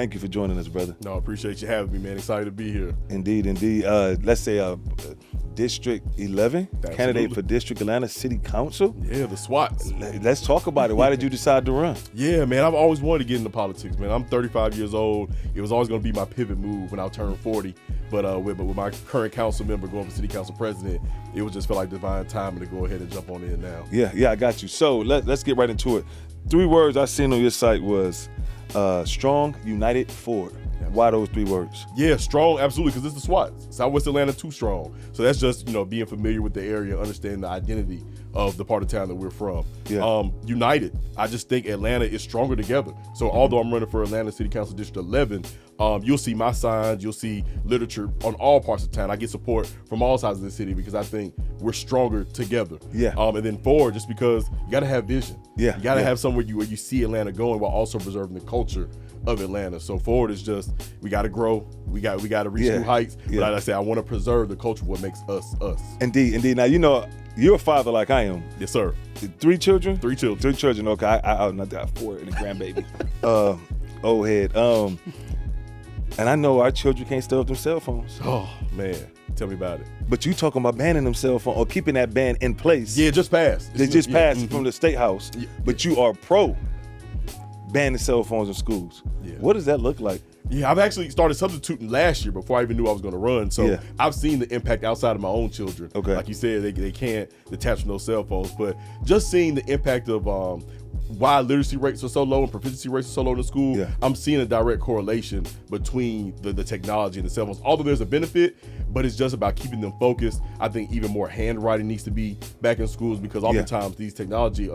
Thank you for joining us, brother. No, I appreciate you having me, man. Excited to be here. Indeed. Let's say District 11, Absolutely. Candidate for District Atlanta City Council. Yeah, the SWATs. Let's talk about it. Why did you decide to run? Yeah, man, I've always wanted to get into politics, man. I'm 35 years old. It was always going to be my pivot move when I turned 40. But with my current council member going for city council president, it would just feel like divine timing to go ahead and jump on in now. Yeah, I got you. So let's get right into it. 3 words I seen on your site was strong, united, forward. Why those 3 words? Yeah, strong, absolutely, because it's the SWAT. Southwest Atlanta, too strong. So that's just, being familiar with the area, understanding the identity of the part of town that we're from. Yeah. United, I just think Atlanta is stronger together. So although I'm running for Atlanta City Council District 11, you'll see my signs, you'll see literature on all parts of town. I get support from all sides of the city because I think we're stronger together. Yeah. And then forward, just because you got to have vision. Yeah. You got to have somewhere where you see Atlanta going while also preserving the culture of Atlanta. So forward is just, we got to grow. We got to reach new heights. But like I said, I want to preserve the culture, what makes us us. Indeed. Now, you're a father like I am. Yes, sir. 3 children? 3 children. 3 children. Okay, I got 4 and a grandbaby. Old head. And I know our children can't stay off them cell phones. Oh man, tell me about it. But you talking about banning them cell phone or keeping that ban in place? Yeah, it just passed. They just passed from the state house. Yeah. But you are pro banning cell phones in schools. Yeah. What does that look like? Yeah, I've actually started substituting last year before I even knew I was going to run. So I've seen the impact outside of my own children. Okay. Like you said, they can't detach from those cell phones. But just seeing the impact of why literacy rates are so low and proficiency rates are so low in the school, I'm seeing a direct correlation between the technology and the cell phones. Although there's a benefit, but it's just about keeping them focused. I think even more handwriting needs to be back in schools because oftentimes these technology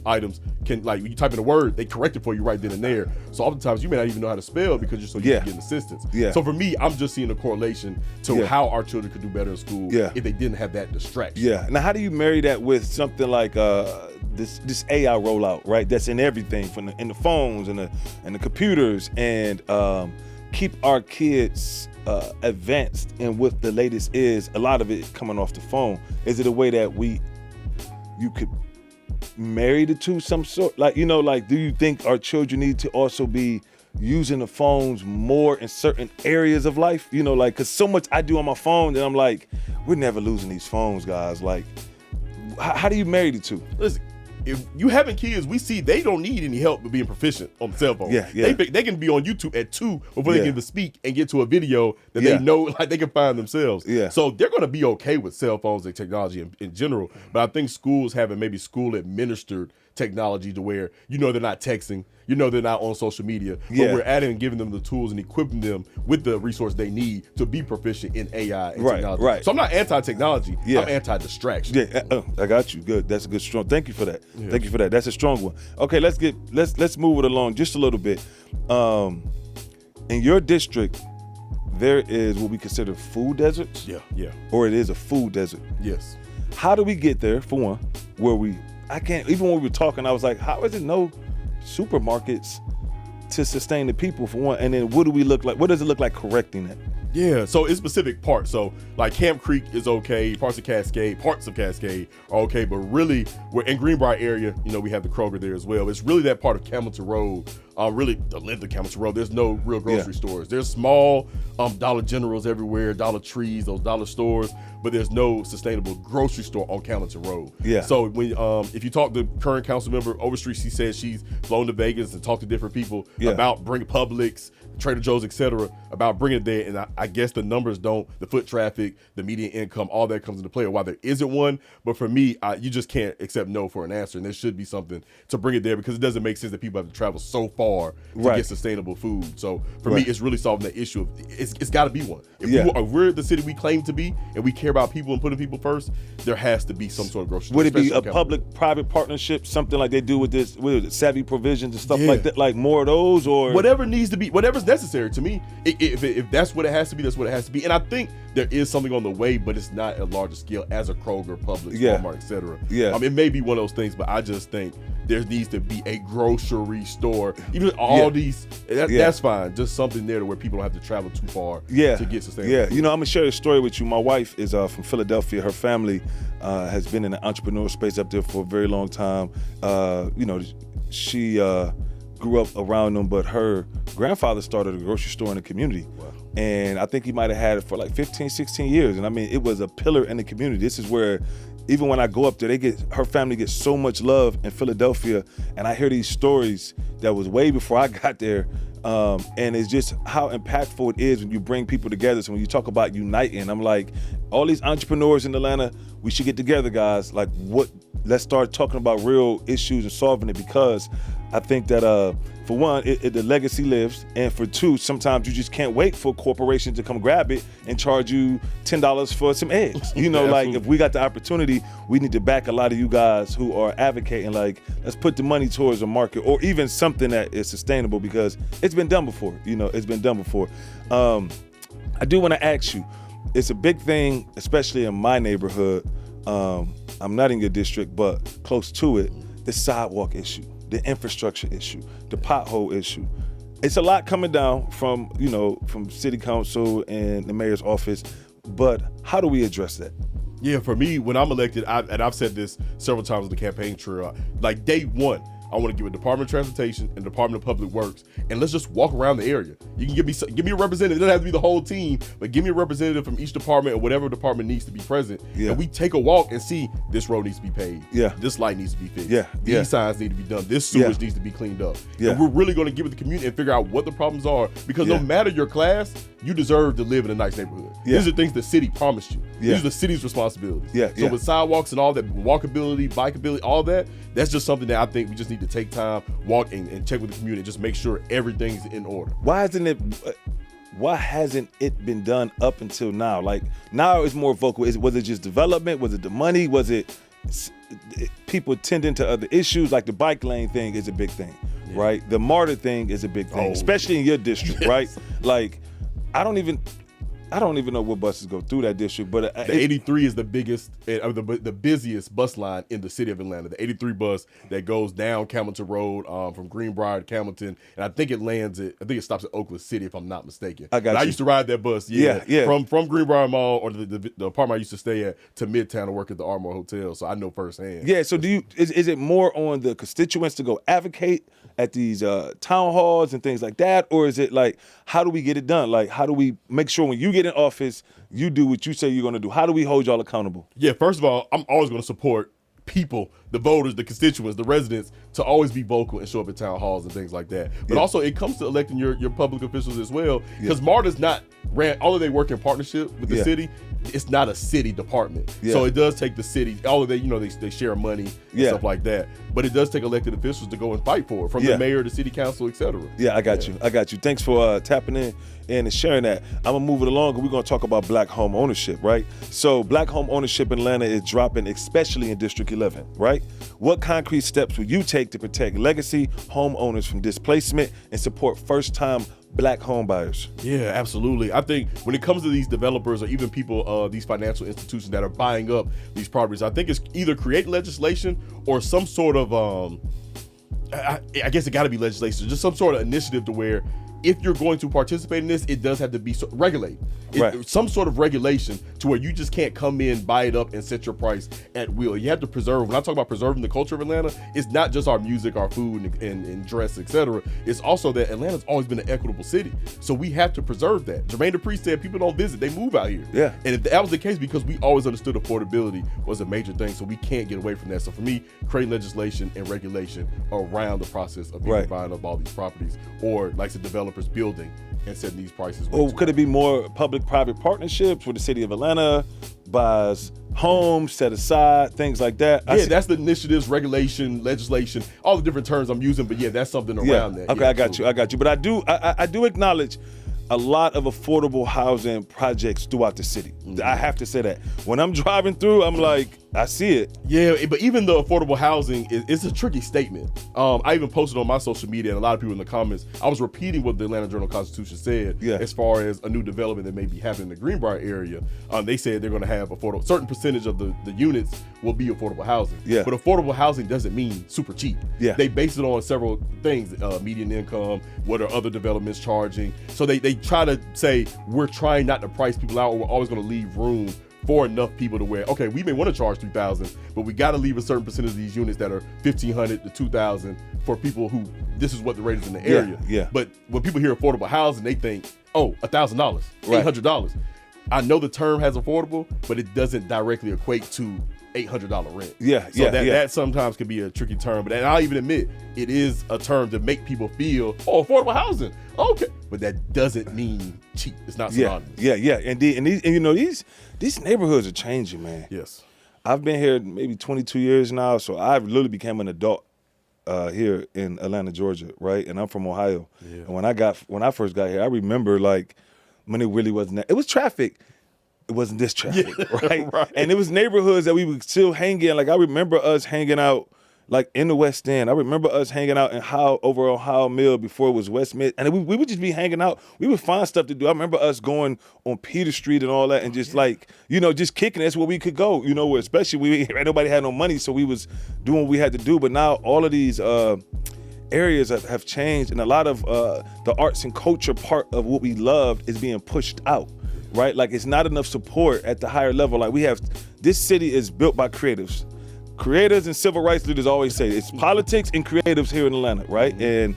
items can, like, when you type in a word, they correct it for you right then and there. So oftentimes you may not even know how to spell because you're so used to getting assistance. Yeah. So for me, I'm just seeing a correlation to how our children could do better in school if they didn't have that distraction. Yeah. Now, how do you marry that with something like this AI rollout, right? That's in everything, in the phones and the computers, and keep our kids advanced in what the latest is. A lot of it coming off the phone. Is it a way that you could marry the two, some sort? Like, do you think our children need to also be using the phones more in certain areas of life? Because so much I do on my phone, and I'm like, we're never losing these phones, guys. Like, how do you marry the two? Listen, if you having kids, we see they don't need any help with being proficient on the cell phone. Yeah. They can be on YouTube at 2 before they can even speak and get to a video that they know, like, they can find themselves. Yeah. So they're going to be okay with cell phones and technology in general. But I think schools having maybe school administered technology to where they're not texting, they're not on social media, but we're adding and giving them the tools and equipping them with the resource they need to be proficient in AI and technology. Right. So I'm not anti-technology. I'm anti-distraction. Yeah, I got you. Good. That's a good strong. Thank you for that. Yeah. Thank you for that. That's a strong one. Okay, let's move it along just a little bit. In your district, there is what we consider food deserts. Yeah. Or it is a food desert. Yes. How do we get there, for one, where I can't, even when we were talking, I was like, how is it no supermarkets to sustain the people, for one? And then what do we look like? What does it look like correcting that? Yeah, so it's specific parts. So like Camp Creek is okay, parts of Cascade are okay, but really we're in Greenbrier area, we have the Kroger there as well. It's really that part of Camilton Road, really the length of Camilton Road. There's no real grocery stores. There's small Dollar Generals everywhere, Dollar Trees, those dollar stores, but there's no sustainable grocery store on Camilton Road. Yeah. So when if you talk to current council member Overstreet, she says she's flown to Vegas and talked to different people about bringing Publix, Trader Joe's, etc., about bringing it there. And I guess the numbers don't, the foot traffic, the median income, all that comes into play. While there isn't one, but for me, you just can't accept no for an answer. And there should be something to bring it there because it doesn't make sense that people have to travel so far to get sustainable food. So for me, it's really solving that issue of it's got to be one. If we're the city we claim to be and we care about people and putting people first, there has to be some sort of grocery store. Would it be a public-private partnership, something like they do with this, with Savvy Provisions and stuff like that, like more of those, or whatever needs to be, whatever's necessary to me. If that's what it has to be, that's what it has to be. And I think there is something on the way, but it's not at larger scale as a Kroger, Publix, Walmart, etc. It may be one of those things, but I just think there needs to be a grocery store. Even these, that's fine. Just something there to where people don't have to travel too far to get sustainable food. I'm gonna share a story with you. My wife is from Philadelphia. Her family has been in the entrepreneur space up there for a very long time. She grew up around them, but her grandfather started a grocery store in the community. Wow. And I think he might have had it for like 15, 16 years. And I mean, it was a pillar in the community. This is where, even when I go up there, her family gets so much love in Philadelphia. And I hear these stories that was way before I got there. And it's just how impactful it is when you bring people together. So when you talk about uniting, I'm like, all these entrepreneurs in Atlanta, we should get together, guys. Like, let's start talking about real issues and solving it, because I think that for one, the legacy lives, and for two, sometimes you just can't wait for corporations to come grab it and charge you $10 for some eggs. You know, like, if we got the opportunity, we need to back a lot of you guys who are advocating, like, let's put the money towards a market or even something that is sustainable, because it's been done before. You know, it's been done before. I do want to ask you, it's a big thing, especially in my neighborhood. I'm not in your district, but close to it, the sidewalk issue, the infrastructure issue, the pothole issue. It's a lot coming down from city council and the mayor's office, but how do we address that? Yeah, for me, when I'm elected, and I've said this several times on the campaign trail, like day one, I want to give a Department of Transportation and Department of Public Works, and let's just walk around the area. You can give me a representative. It doesn't have to be the whole team, but give me a representative from each department or whatever department needs to be present. Yeah. And we take a walk and see this road needs to be paved. Yeah. This light needs to be fixed. Yeah. These signs need to be done. This sewage needs to be cleaned up. Yeah. And we're really going to give it to the community and figure out what the problems are, because no matter your class, you deserve to live in a nice neighborhood. Yeah. These are things the city promised you. Yeah. These are the city's responsibilities. Yeah. So with sidewalks and all that, walkability, bikeability, all that, that's just something that I think we just need to take time, walk and check with the community, and just make sure everything's in order. Why hasn't it been done up until now? Like, now it's more vocal. Was it just development? Was it the money? Was it people tending to other issues? Like the bike lane thing is a big thing, right? The MARTA thing is a big thing, especially in your district, right? Like, I don't even know what buses go through that district, but the 83 is the biggest, the busiest bus line in the city of Atlanta. The 83 bus that goes down Camilton Road from Greenbrier to Camilton, and I think it stops at Oakland City, if I'm not mistaken. I used to ride that bus, from Greenbrier Mall, or the apartment I used to stay at, to Midtown to work at the Ardmore Hotel, so I know firsthand. Yeah, so is it more on the constituents to go advocate at these town halls and things like that, or is it like, how do we get it done? Like, how do we make sure when you get in office, you do what you say you're going to do? How do we hold y'all accountable? Yeah, first of all, I'm always going to support people, the voters, the constituents, the residents, to always be vocal and show up at town halls and things like that. But also, it comes to electing your public officials as well, because MARTA's not ran, although they work in partnership with the city, it's not a city department. So it does take the city, although they share money and stuff like that, but it does take elected officials to go and fight for it, from the mayor to city council, etc. Yeah, I got you. Thanks for tapping in and sharing that. I'm gonna move it along, and we're gonna talk about black home ownership, right? So black home ownership in Atlanta is dropping, especially in District 11, right? What concrete steps will you take to protect legacy homeowners from displacement and support first-time black home buyers? Yeah, absolutely. I think when it comes to these developers or even people, these financial institutions that are buying up these properties, I think it's either create legislation or some sort of, I guess it got to be legislation, just some sort of initiative to where, if you're going to participate in this, it does have to be regulated. Some sort of regulation to where you just can't come in, buy it up, and set your price at will. You have to preserve. When I talk about preserving the culture of Atlanta, it's not just our music, our food, and dress, etc. It's also that Atlanta's always been an equitable city. So we have to preserve that. Jermaine Dupri said people don't visit, they move out here. Yeah. And if that was the case, because we always understood affordability was a major thing, so we can't get away from that. So for me, creating legislation and regulation around the process of people buying up all these properties, or like the developers building and setting these prices. Or could it be more public-private partnerships where the city of Atlanta buys homes set aside, things like that? That's the initiatives, regulation, legislation, all the different terms I'm using, but that's something around that. Okay, I got you. But I do acknowledge a lot of affordable housing projects throughout the city. I have to say that. When I'm driving through, I'm like, I see it. Yeah, but even the affordable housing is a tricky statement. I even posted on my social media, and a lot of people in the comments, I was repeating what the Atlanta Journal-Constitution said as far as a new development that may be happening in the Greenbrier area. They said they're going to have affordable, certain percentage of the units will be affordable housing. Yeah. But affordable housing doesn't mean super cheap. Yeah. They base it on several things, median income, what are other developments charging. So they try to say, we're trying not to price people out, or we're always going to leave room for enough people to where, okay, we may want to charge $3,000, but we got to leave a certain percentage of these units that are $1,500 to $2,000 for people who this is what the rate is in the area. Yeah. But when people hear affordable housing, they think, oh, $1,000, $800. I know the term has affordable, but it doesn't directly equate to $800 rent. So that sometimes can be a tricky term, but I'll even admit it is a term to make people feel, oh, affordable housing, okay, but that doesn't mean cheap. It's not synonymous. And you know, these neighborhoods are changing, man. Yes, I've been here maybe 22 years now, so I've literally became an adult here in Atlanta, Georgia, right? And I'm from Ohio. And when I first got here, I remember like when it really wasn't. It was traffic. It wasn't this traffic, right? And it was neighborhoods that we would still hang in. Like I remember us hanging out like in the West End. I remember us hanging out in over on Howell Mill before it was West Mid. And we would just be hanging out. We would find stuff to do. I remember us going on Peter Street and all that and just like, you know, just kicking. That's where we could go, you know, especially nobody had no money, so we was doing what we had to do. But now all of these areas have changed, and a lot of the arts and culture part of what we loved is being pushed out. Right? Like it's not enough support at the higher level. Like this city is built by creatives. Creators and civil rights leaders always say it's politics and creatives here in Atlanta, right? And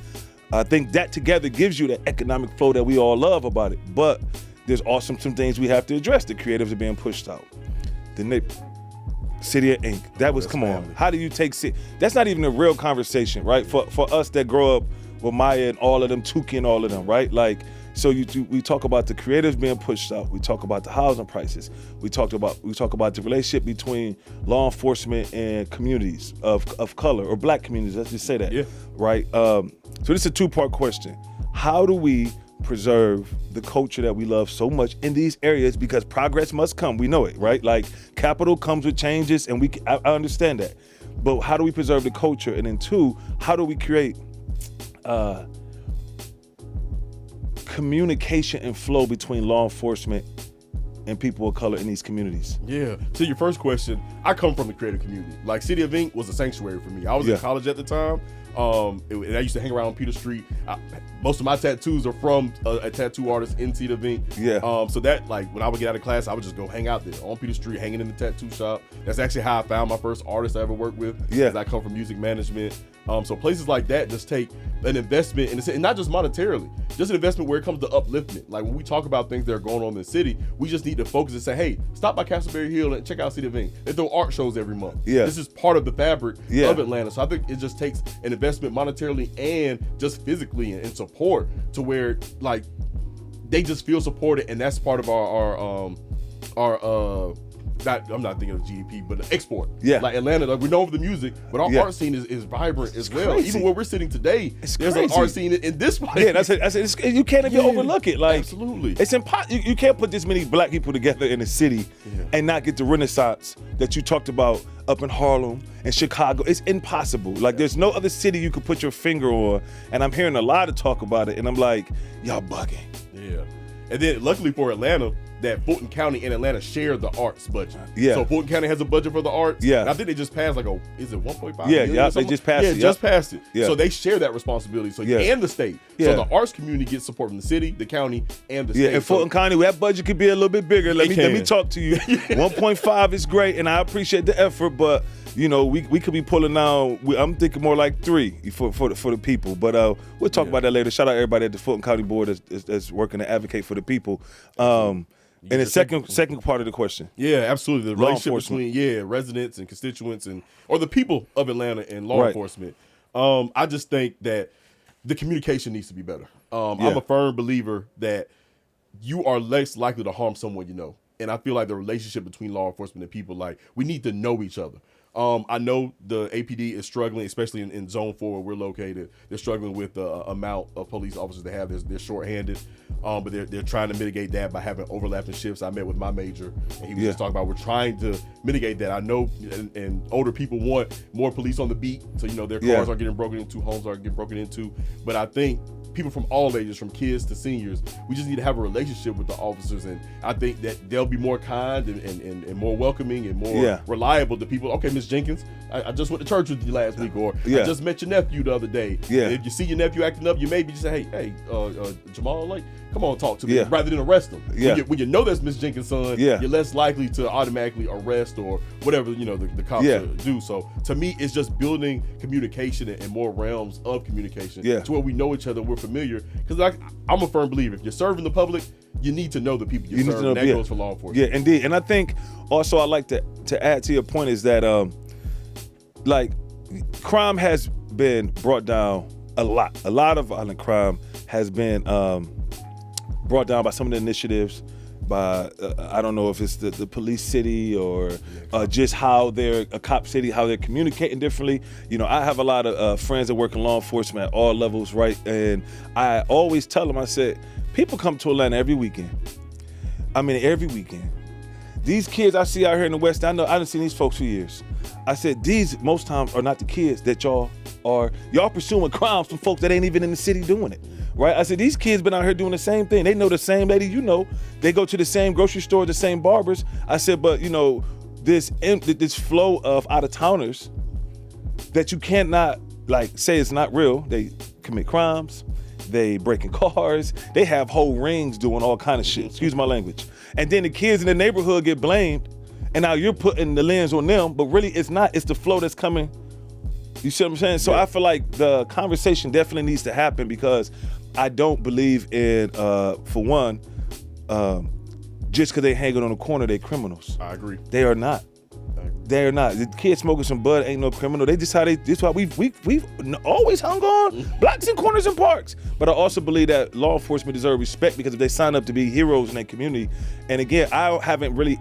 I think that together gives you the economic flow that we all love about it. But there's also some things we have to address. The creatives are being pushed out. The City of Ink. That was, come on. How do you take that's not even a real conversation, right? For us that grow up with Maya and all of them, Tukey and all of them, right? Like, so we talk about the creatives being pushed out. We talk about the housing prices. We talk about the relationship between law enforcement and communities of color or black communities. Let's just say that. Yeah. Right. So this is a two-part question. How do we preserve the culture that we love so much in these areas? Because progress must come. We know it, right? Like capital comes with changes, and I understand that. But how do we preserve the culture? And then two, how do we create communication and flow between law enforcement and people of color in these communities? Yeah. To your first question, I come from the creative community. Like City of Ink was a sanctuary for me. I was in college at the time. And I used to hang around Peter Street. Most of my tattoos are from a tattoo artist in City of Ink. So that, like, when I would get out of class, I would just go hang out there on Peter Street, hanging in the tattoo shop. That's actually how I found my first artist I ever worked with. Because I come from music management. So places like that just take an investment, and not just monetarily, just an investment where it comes to upliftment. Like when we talk about things that are going on in the city, we just need to focus and say, hey, stop by Castleberry Hill and check out City of Ink. They throw art shows every month. This is part of the fabric of Atlanta. So I think it just takes an investment monetarily and just physically and support to where like they just feel supported, and that's part of our I'm not thinking of GDP, but the export. Like Atlanta, like we're known for the music, but our art scene is vibrant as well. Even where we're sitting today, there's an art scene in this place. That's it. You can't even overlook it. Like absolutely, it's impossible. You can't put this many black people together in a city and not get the renaissance that you talked about up in Harlem and Chicago. It's impossible. Like there's no other city you could put your finger on. And I'm hearing a lot of talk about it, and I'm like, y'all bugging. And then luckily for Atlanta, that Fulton County and Atlanta share the arts budget. So Fulton County has a budget for the arts. And I think they just passed like is it 1.5 million? They just passed it. Just passed it. So they share that responsibility. So and the state. So the arts community gets support from the city, the county, and the state. And Fulton County, that budget could be a little bit bigger. Let me talk to you. 1.5 is great, and I appreciate the effort, but you know, we could be pulling down. I'm thinking more like 3 for the people. But we'll talk about that later. Shout out everybody at the Fulton County Board that's working to advocate for the people. And the second part of the question. Absolutely. The relationship between residents and constituents or the people of Atlanta and law enforcement. I just think that the communication needs to be better. I'm a firm believer that you are less likely to harm someone you know. And I feel like the relationship between law enforcement and people, like, we need to know each other. I know the APD is struggling, especially in Zone 4 where we're located. They're struggling with the amount of police officers they have. They're shorthanded, but they're trying to mitigate that by having overlapping shifts. I met with my major, and he was just talking about we're trying to mitigate that. I know, and older people want more police on the beat, so you know their cars are getting broken into, homes are getting broken into. But I think people from all ages, from kids to seniors. We just need to have a relationship with the officers, and I think that they'll be more kind and more welcoming and more reliable to people. Okay, Miss Jenkins, I just went to church with you last week, or I just met your nephew the other day. Yeah. If you see your nephew acting up, you maybe just say, hey, Jamal, like, come on, talk to me, rather than arrest him. Yeah. When you know that's Miss Jenkins' son, you're less likely to automatically arrest or whatever, the cops do. So to me, it's just building communication and more realms of communication to where we know each other, we're familiar. Because I'm a firm believer, if you're serving the public, you need to know the people you're serving. And that goes for law enforcement. Yeah, indeed. And I think also I'd like to add to your point is that like crime has been brought down a lot. A lot of violent crime has been brought down by some of the initiatives, by I don't know if it's the police city or just how they're a cop city, how they're communicating differently. I have a lot of friends that work in law enforcement at all levels, right? And I always tell them, I said, people come to Atlanta every weekend. I mean, every weekend. These kids I see out here in the West, I done seen these folks for years. I said, these most times are not the kids that y'all pursuing crimes from folks that ain't even in the city doing it. Right? I said, these kids been out here doing the same thing. They know the same lady, they go to the same grocery store, the same barbers. I said, but this flow of out-of-towners that you cannot say it's not real. They commit crimes, they breaking cars, they have whole rings doing all kind of shit, excuse my language. And then the kids in the neighborhood get blamed, and now you're putting the lens on them, but really it's not, it's the flow that's coming. You see what I'm saying? So I feel like the conversation definitely needs to happen, because I don't believe in, for one, just because they hanging on the corner, they criminals. I agree. They are not. They are not. The kids smoking some bud ain't no criminal. They just this why we've always hung on blocks and corners and parks. But I also believe that law enforcement deserve respect, because if they sign up to be heroes in their community, and again, I haven't really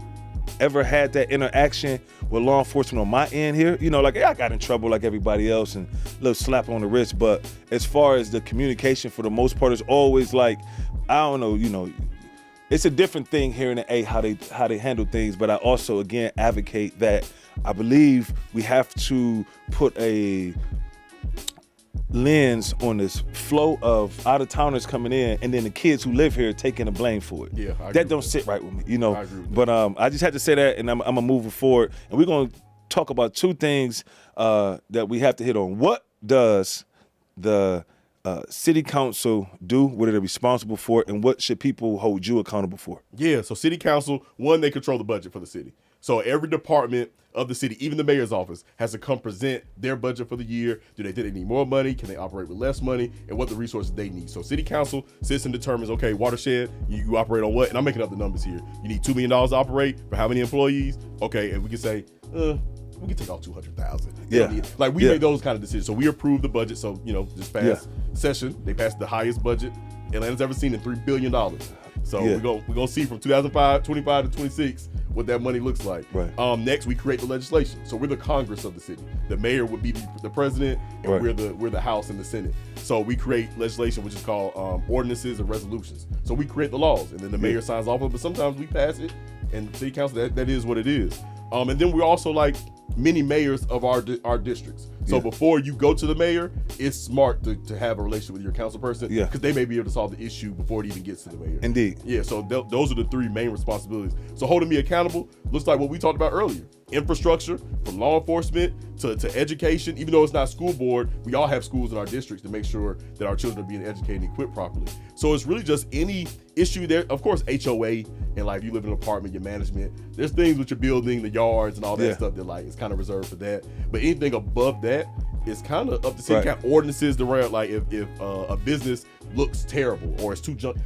ever had that interaction with law enforcement on my end here. I got in trouble like everybody else and a little slap on the wrist. But as far as the communication, for the most part, it's always I don't know, it's a different thing here in the A, how they handle things. But I also, again, advocate that I believe we have to put a lens on this flow of out-of-towners coming in, and then the kids who live here taking the blame for it. Yeah, that don't sit right with me, I agree with But I just had to say that, and I'm gonna move it forward. And we're gonna talk about two things that we have to hit on. What does the city council do? What are they responsible for? And what should people hold you accountable for? Yeah, so city council, one, they control the budget for the city. So every department of the city, even the mayor's office, has to come present their budget for the year. Do they need more money? Can they operate with less money? And what the resources they need. So city council sits and determines, okay, watershed, you operate on what? And I'm making up the numbers here. You need $2 million to operate for how many employees? Okay, and we can say, we can take off 200,000. We make those kind of decisions. So we approve the budget. So, this past session, they passed the highest budget Atlanta's ever seen in $3 billion. So we're gonna see from 2025 to 26 what that money looks like. Right. Next, we create the legislation. So we're the Congress of the city. The mayor would be the president, and we're the House and the Senate. So we create legislation, which is called ordinances and resolutions. So we create the laws, and then the mayor signs off on it. But sometimes we pass it, and city council, that is what it is. And then we're also many mayors of our districts. So before you go to the mayor, it's smart to have a relationship with your council person, because they may be able to solve the issue before it even gets to the mayor. Indeed. Yeah, so those are the three main responsibilities. So holding me accountable looks like what we talked about earlier. Infrastructure, from law enforcement to education. Even though it's not school board, we all have schools in our districts to make sure that our children are being educated and equipped properly. So it's really just any issue there. Of course, HOA, and if you live in an apartment, your management, there's things with your building, the yards and all that stuff that it's kind of reserved for that. But anything above that is kind of up to city council. Ordinances around, if a business looks terrible or it's too junk,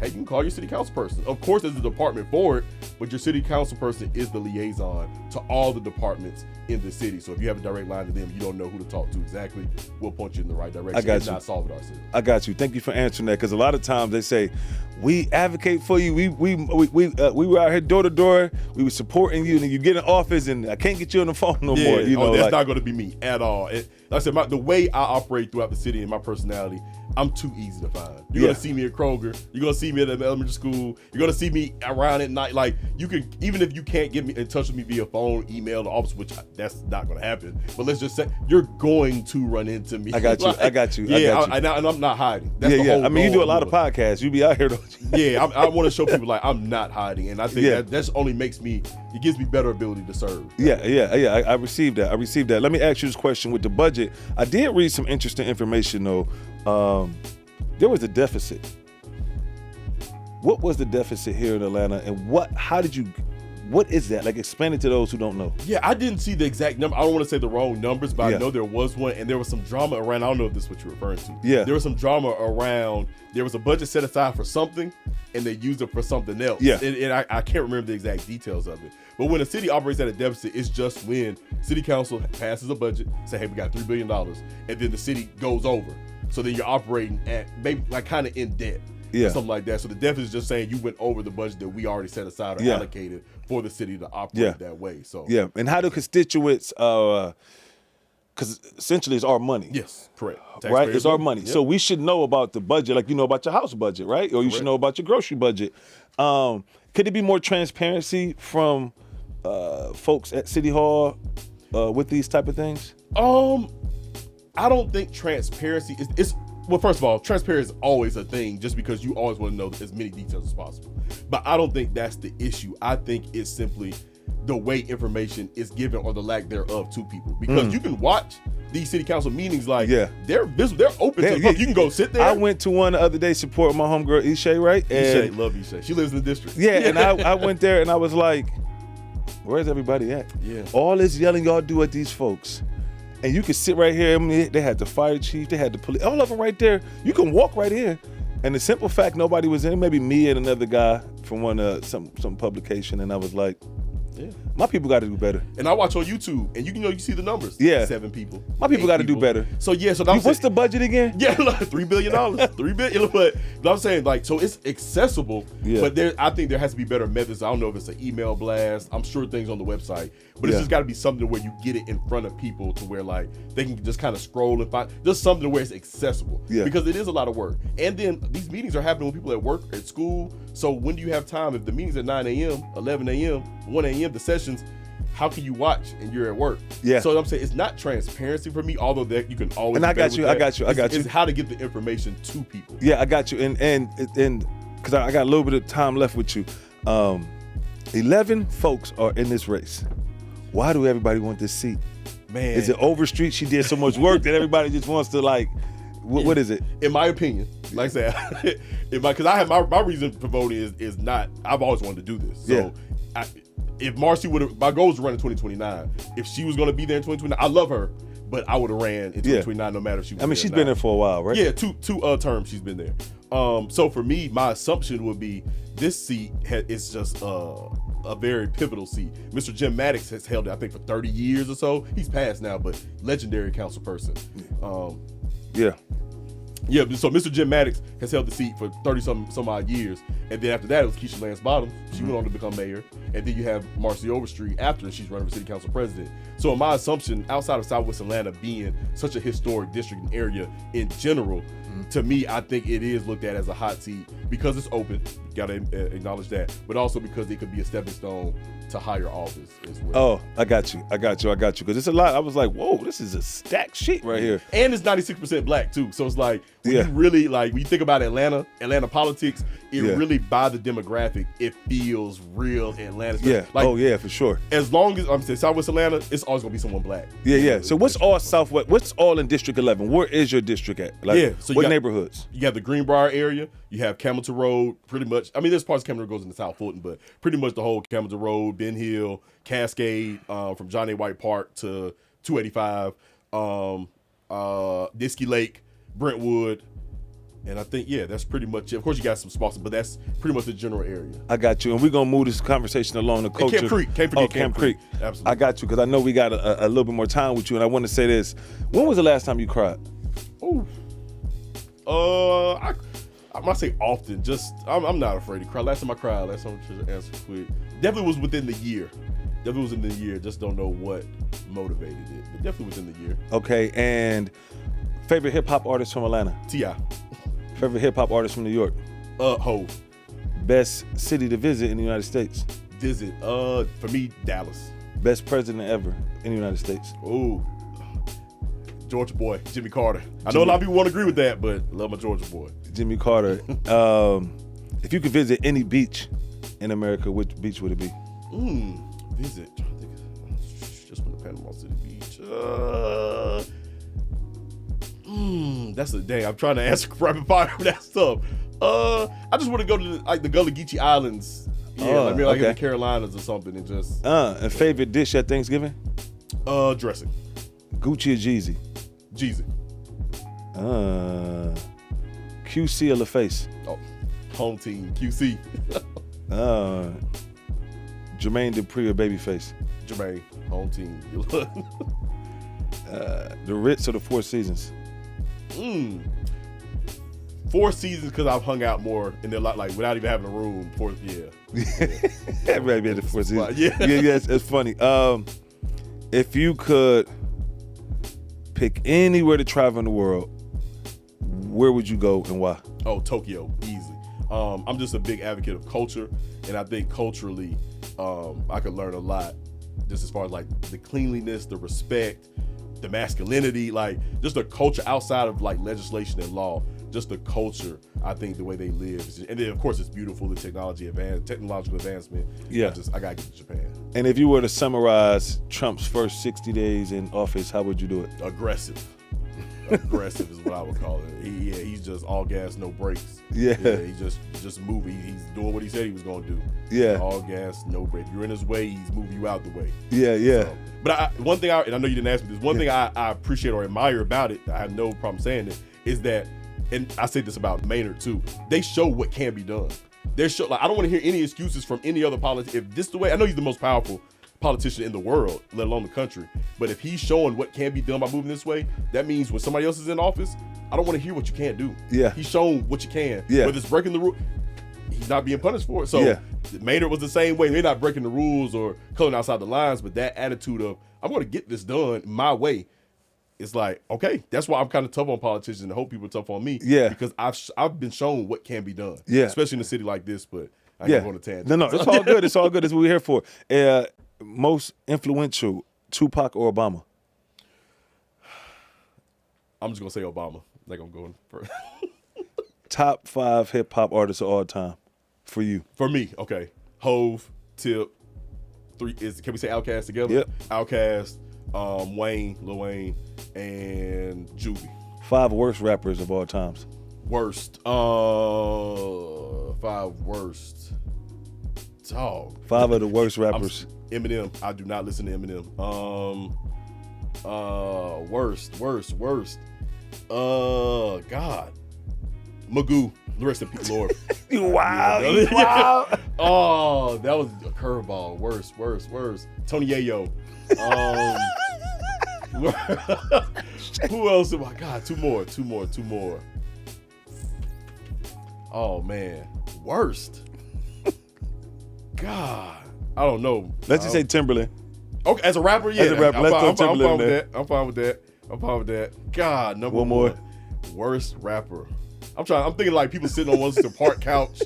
hey, you can call your city council person. Of course, there's a department for it, but your city council person is the liaison to all the departments in the city. So if you have a direct line to them, you don't know who to talk to exactly, we'll point you in the right direction. I got you. Not solve it ourselves. I got you. Thank you for answering that, because a lot of times they say, we advocate for you. We were out here door to door. We were supporting you, and you get in office, and I can't get you on the phone no more. That's not going to be me at all. Like I said, the way I operate throughout the city and my personality, I'm too easy to find. You're gonna see me at Kroger. You're gonna see me at the elementary school. You're gonna see me around at night. Like, you can, even if you can't get me in touch with me via phone, email, the office, which that's not gonna happen. But let's just say you're going to run into me. I got you. Like, I got you. Yeah, I got you. and I'm not hiding. That's the whole I mean, you do a goal lot of podcasts. You be out here, don't you? Yeah, I want to show people like I'm not hiding, and I think that just only makes me. It gives me better ability to serve. Yeah. I received that. Let me ask you this question with the budget. I did read some interesting information though. There was a deficit. What was the deficit here in Atlanta, and what is that? Like, explain it to those who don't know. Yeah, I didn't see the exact number. I don't want to say the wrong numbers, but I know there was one, and there was some drama around. I don't know if this is what you're referring to. Yeah. There was some drama around, there was a budget set aside for something, and they used it for something else. Yeah. And I can't remember the exact details of it. But when a city operates at a deficit, it's just when city council passes a budget, say, hey, we got $3 billion, and then the city goes over. So then you're operating at maybe like kind of in debt. Yeah. Something like that. So the deficit is just saying you went over the budget that we already set aside or allocated for the city to operate that way. So and how do constituents? Because essentially it's our money. Yes, correct. Right, it's our money. Yep. So we should know about the budget, like you know about your house budget, right? Or you should know about your grocery budget. Could there be more transparency from folks at City Hall with these type of things? I don't think transparency is. Well, first of all, transparency is always a thing just because you always want to know as many details as possible. But I don't think that's the issue. I think it's simply the way information is given or the lack thereof to people. Because you can watch these city council meetings like they're visible, they're open to the public. You can go sit there. I went to one the other day supporting my homegirl Ishay, right? And Ishay, love Ishay. She lives in the district. Yeah, and I went there and I was like, where's everybody at? Yeah. All this yelling y'all do at these folks. And you can sit right here. I mean, they had the fire chief, they had the police, all of them right there. You can walk right here. And the simple fact nobody was in, maybe me and another guy from some publication, and I was like, my people got to do better. And I watch on YouTube, and you see the numbers. 7 people. My people got to do better. So what's the budget again? Yeah, like $3 billion. $3 billion. But I'm saying, like, so it's accessible. Yeah. But I think there has to be better methods. I don't know if it's an email blast. I'm sure things on the website, but it's just got to be something where you get it in front of people to where like they can just kind of scroll and find just something where it's accessible. Yeah. Because it is a lot of work. And then these meetings are happening when people at work, at school. So when do you have time? If the meeting's at 9 a.m., 11 a.m., 1 a.m., the sessions, how can you watch and you're at work? Yeah. So I'm saying it's not transparency for me, although that you can always. And I got you. It's how to get the information to people. Yeah, I got you. And because I got a little bit of time left with you. 11 folks are in this race. Why do everybody want this seat? Man, is it Overstreet? She did so much work that everybody just wants to like. What is it? In my opinion, like I said, because I have my reason for voting is not. I've always wanted to do this. So if Marcy would have, my goal is to run in 2029. If she was going to be there in 2029, I love her, but I would have ran in 2029 no matter if she was. I mean, she's been there for a while, right? Yeah, two terms she's been there. So for me, my assumption would be this seat is just a very pivotal seat. Mr. Jim Maddox has held it, I think, for 30 years or so. He's passed now, but legendary council person. Yeah, so Mr. Jim Maddox has held the seat for 30 some odd years. And then after that, it was Keisha Lance Bottoms. She went on to become mayor. And then you have Marcy Overstreet after she's running for city council president. So in my assumption, outside of Southwest Atlanta being such a historic district and area in general, to me, I think it is looked at as a hot seat because it's open. You got to acknowledge that. But also because it could be a stepping stone to higher office as well. Oh, I got you. Because it's a lot. I was like, whoa, this is a stacked sheet right here. And it's 96% black too. So it's like, when you really, like, when you think about Atlanta politics, it really, by the demographic, it feels real Atlanta. Yeah. Like, for sure. As long as I'm saying Southwest Atlanta, it's always gonna be someone black. Yeah. So what's all Southwest? What's all in District 11? Where is your district at? Like, so what neighborhoods? You have the Greenbrier area. You have Camilton Road, pretty much. I mean, there's parts of Camilton Road goes into South Fulton, but pretty much the whole Camilton Road, Ben Hill, Cascade, from John A. White Park to 285, Niskey Lake, Brentwood. And I think, that's pretty much it. Of course, you got some spots, but that's pretty much the general area. I got you. And we're going to move this conversation along the culture. Camp Creek. Can't forget Camp Creek. Absolutely. I got you, because I know we got a little bit more time with you, and I want to say this. When was the last time you cried? I might say often. Just, I'm not afraid to cry. Last time I cried, last time I should answer quick. Definitely was within the year. Just don't know what motivated it, but definitely within the year. Okay, and favorite hip hop artist from Atlanta? T.I. Favorite hip hop artist from New York? Hove. Best city to visit in the United States? Visit. For me, Dallas. Best president ever in the United States? Ooh. Georgia boy, Jimmy Carter. I know a lot of people won't agree with that, but love my Georgia boy. Jimmy Carter. If you could visit any beach in America, which beach would it be? Visit. I think just went to Panama City Beach. That's a dang. I'm trying to answer rapid fire for that stuff. I just want to go to the Gullah Geechee Islands. Yeah, in the Carolinas or something, and just. And favorite dish at Thanksgiving? Dressing. Gucci or Jeezy? Jeezy. QC or LaFace? Oh, home team QC. Jermaine Dupri or Babyface? Jermaine, home team. The Ritz or the Four Seasons? Four Seasons because I've hung out more and they're like without even having a room. Everybody at the Four Seasons. Yeah, it's funny. If you could pick anywhere to travel in the world, where would you go and why? Oh, Tokyo, easy. I'm just a big advocate of culture, and I think culturally, I could learn a lot, just as far as like the cleanliness, the respect, the masculinity, like just the culture outside of like legislation and law. Just the culture, I think the way they live, and then of course it's beautiful. The technological advancement. Yeah, I gotta get to Japan. And if you were to summarize Trump's first 60 days in office, how would you do it? Aggressive. Aggressive is what I would call it. He's just all gas, no brakes. Yeah, he's just moving. He's doing what he said he was gonna do. Yeah, all gas, no brakes. If you're in his way, he's moving you out the way. Yeah. So, but one thing, and I know you didn't ask me this. One thing I appreciate or admire about it, I have no problem saying it, is that. And I say this about Maynard too. They show what can be done. I don't want to hear any excuses from any other politician. If this is the way, I know he's the most powerful politician in the world, let alone the country. But if he's showing what can be done by moving this way, that means when somebody else is in office, I don't want to hear what you can't do. Yeah. He's shown what you can. Yeah. Whether it's breaking the rule, he's not being punished for it. So Maynard was the same way. They're not breaking the rules or coloring outside the lines, but that attitude of I'm going to get this done my way. It's like, okay, that's why I'm kind of tough on politicians and hope people are tough on me. Yeah. Because I've been shown what can be done. Yeah. Especially in a city like this, but I ain't going to tangent. No, it's all good. It's all good. That's what we're here for. Most influential, Tupac or Obama? I'm just going to say Obama. Like I'm going first. Top 5 hip hop artists of all time for you. For me, okay. Hove, Tip, can we say Outkast together? Yep. Outkast, Wayne, Lil Wayne, and Juvie. 5 worst rappers of all times. Worst. 5 worst. Dog. 5 of the worst rappers. Eminem. I do not listen to Eminem. Worst. God. Magoo. The rest of peace, Lord. Wow. Oh, that was a curveball. Worst. Tony Yayo. Who else? Oh my God, two more. Oh man, worst. God, I don't know. Let's just say Timberland. Okay, as a rapper, yeah. As a rapper, let's throw Timberland in there. I'm fine with that. God, number one more. Worst rapper. I'm thinking like people sitting on one park couch.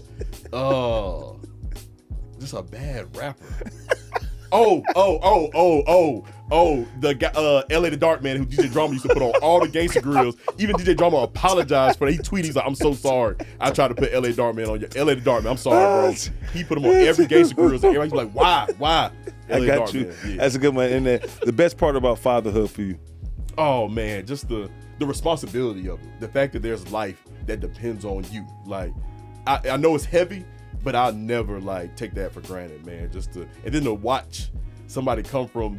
Just a bad rapper. The guy, LA the Dark Man who DJ Drama used to put on all the gangster grills. Even DJ Drama apologized for that. He tweeted, he's like, I'm so sorry. I tried to put LA Dark Man on you. LA the Dark Man, I'm sorry, bro. He put him on every gangster grills. Everybody's like, why? I got you. Yeah. That's a good one. And the best part about fatherhood for you? Oh man, just the responsibility of it. The fact that there's life that depends on you. Like, I know it's heavy, but I'll never like take that for granted, man. And then to watch somebody come from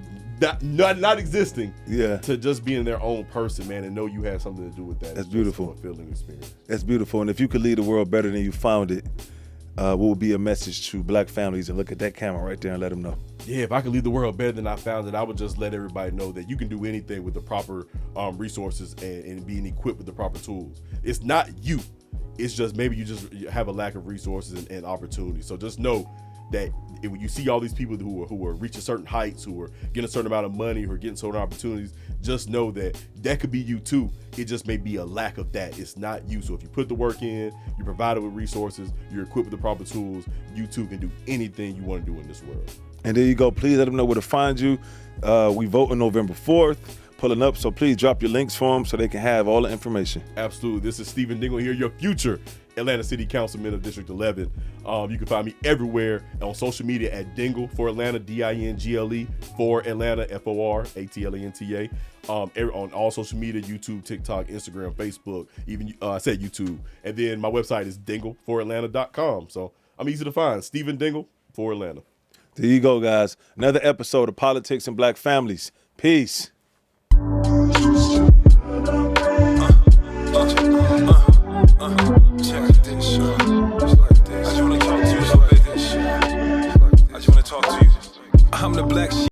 not existing, to just being their own person, man, and know you had something to do with that. That's beautiful. A fulfilling experience. That's beautiful. And if you could leave the world better than you found it, what would be a message to black families? And look at that camera right there and let them know. Yeah, if I could leave the world better than I found it, I would just let everybody know that you can do anything with the proper resources and being equipped with the proper tools. It's not you. It's just maybe you just have a lack of resources and opportunity. So just know that when you see all these people who are reaching certain heights, who are getting a certain amount of money, who are getting certain opportunities, just know that could be you too. It just may be a lack of that. It's not you. So if you put the work in, you're provided with resources, you're equipped with the proper tools, you too can do anything you want to do in this world. And there you go. Please let them know where to find you. We vote on November 4th, pulling up. So please drop your links for them so they can have all the information. Absolutely. This is Steven Dingle here, your future Atlanta City Councilman of District 11. You can find me everywhere on social media at Dingle for Atlanta, DINGLE for Atlanta, FORATLANTA. On all social media, YouTube, TikTok, Instagram, Facebook, even I said YouTube. And then my website is dinglefораtlanta.com. So I'm easy to find. Steven Dingle for Atlanta. There you go, guys. Another episode of Politics and Black Families. Peace. Check this, it's like this. I just wanna talk to you a little bit. I just wanna talk to you. I'm the black sheep.